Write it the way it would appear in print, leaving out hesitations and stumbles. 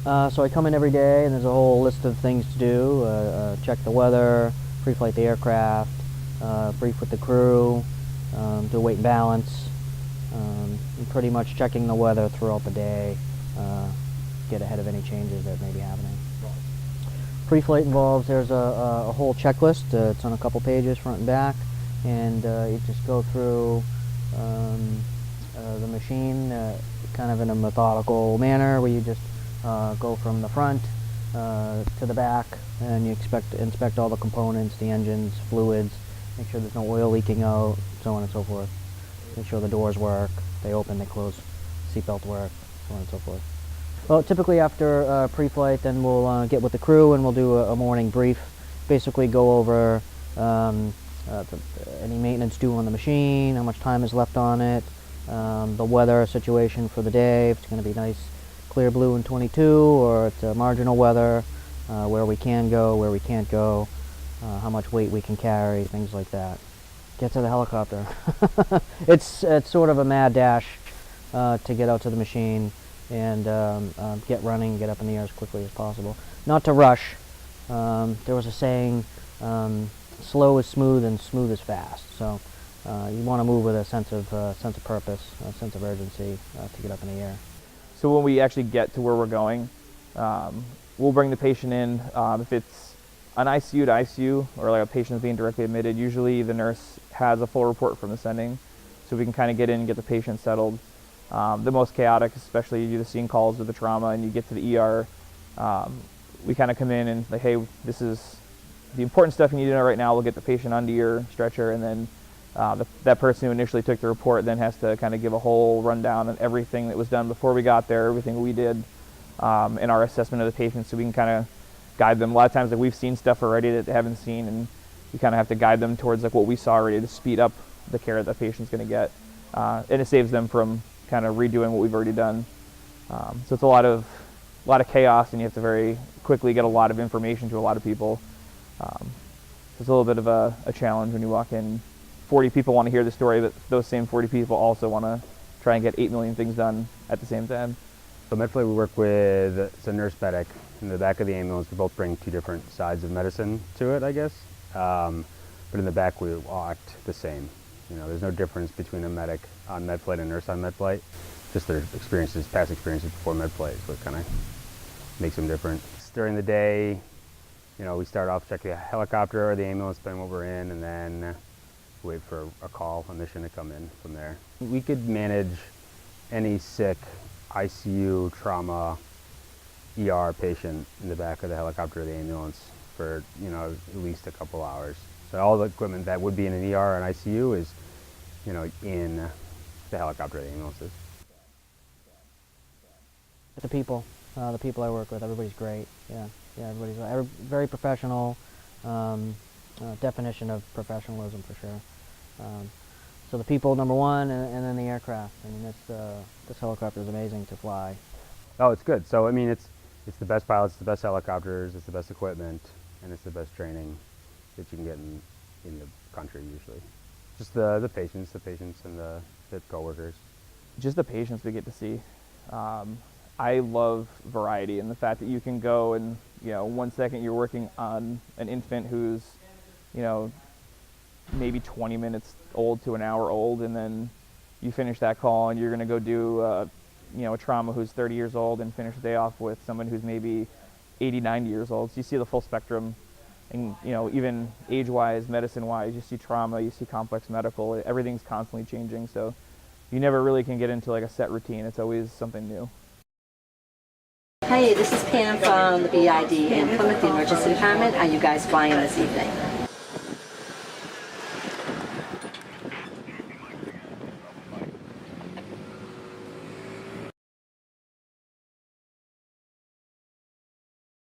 So I come in every day, and there's a whole list of things to do. Check the weather, pre-flight the aircraft, brief with the crew, do weight and balance, and pretty much checking the weather throughout the day, get ahead of any changes that may be happening. Pre-flight involves, there's a whole checklist. It's on a couple pages, front and back, and you just go through the machine kind of in a methodical manner, where you just go from the front to the back, and you inspect all the components, the engines, fluids, make sure there's no oil leaking out, so on and so forth. Make sure the doors work, they open, they close, seatbelt work, so on and so forth. Well, typically after pre-flight, then we'll get with the crew and we'll do a morning brief. Basically go over any maintenance due on the machine, how much time is left on it, the weather situation for the day, if it's going to be nice clear blue in 22, or it's marginal weather, where we can go, where we can't go, how much weight we can carry, things like that. Get to the helicopter. It's sort of a mad dash to get out to the machine and get running, get up in the air as quickly as possible. Not to rush. There was a saying, slow is smooth and smooth is fast. So you want to move with a sense of purpose, a sense of urgency to get up in the air. So when we actually get to where we're going, we'll bring the patient in. If it's an ICU to ICU, or like a patient being directly admitted, usually the nurse has a full report from the sending, so we can kind of get in and get the patient settled. The most chaotic, especially you do the scene calls with the trauma and you get to the ER, we kind of come in and like, hey, this is the important stuff you need to know right now. We'll get the patient onto your stretcher, and then that person who initially took the report then has to kind of give a whole rundown on everything that was done before we got there, everything we did in our assessment of the patient, so we can kind of guide them. A lot of times, like, we've seen stuff already that they haven't seen, and we kind of have to guide them towards like what we saw already to speed up the care that patient's going to get, and it saves them from kind of redoing what we've already done. So it's a lot of chaos, and you have to very quickly get a lot of information to a lot of people. It's a little bit of a challenge when you walk in. 40 people want to hear the story, but those same 40 people also want to try and get 8 million things done at the same time. So MedFlight, we work with, it's a nurse medic in the back of the ambulance. We both bring two different sides of medicine to it, I guess. But in the back, we all act the same. You know, there's no difference between a medic on MedFlight and a nurse on MedFlight. Just their experiences, past experiences before MedFlight is what kind of makes them different. During the day, you know, we start off checking the helicopter or the ambulance, depending what we're in, and then wait for a call, a mission to come in from there. We could manage any sick ICU, trauma, ER patient in the back of the helicopter or the ambulance for, you know, at least a couple hours. So all the equipment that would be in an ER or an ICU is, you know, in the helicopter or the ambulances. The people I work with, everybody's great. Yeah, everybody's very professional. Definition of professionalism for sure. So the people, number one, and then the aircraft. I mean, this helicopter is amazing to fly. Oh, it's good. So I mean, it's the best pilots, the best helicopters, it's the best equipment, and it's the best training that you can get in the country usually. Just the patients and the coworkers. Just the patients we get to see. I love variety and the fact that you can go and, you know, 1 second you're working on an infant who's, you know, maybe 20 minutes old to an hour old, and then you finish that call and you're going to go do, you know, a trauma who's 30 years old and finish the day off with someone who's maybe 80, 90 years old. So you see the full spectrum, and, you know, even age-wise, medicine-wise, you see trauma, you see complex medical, everything's constantly changing. So you never really can get into like a set routine. It's always something new. Hi, this is Pam from the BID in Plymouth, the emergency department. Are you guys flying this evening?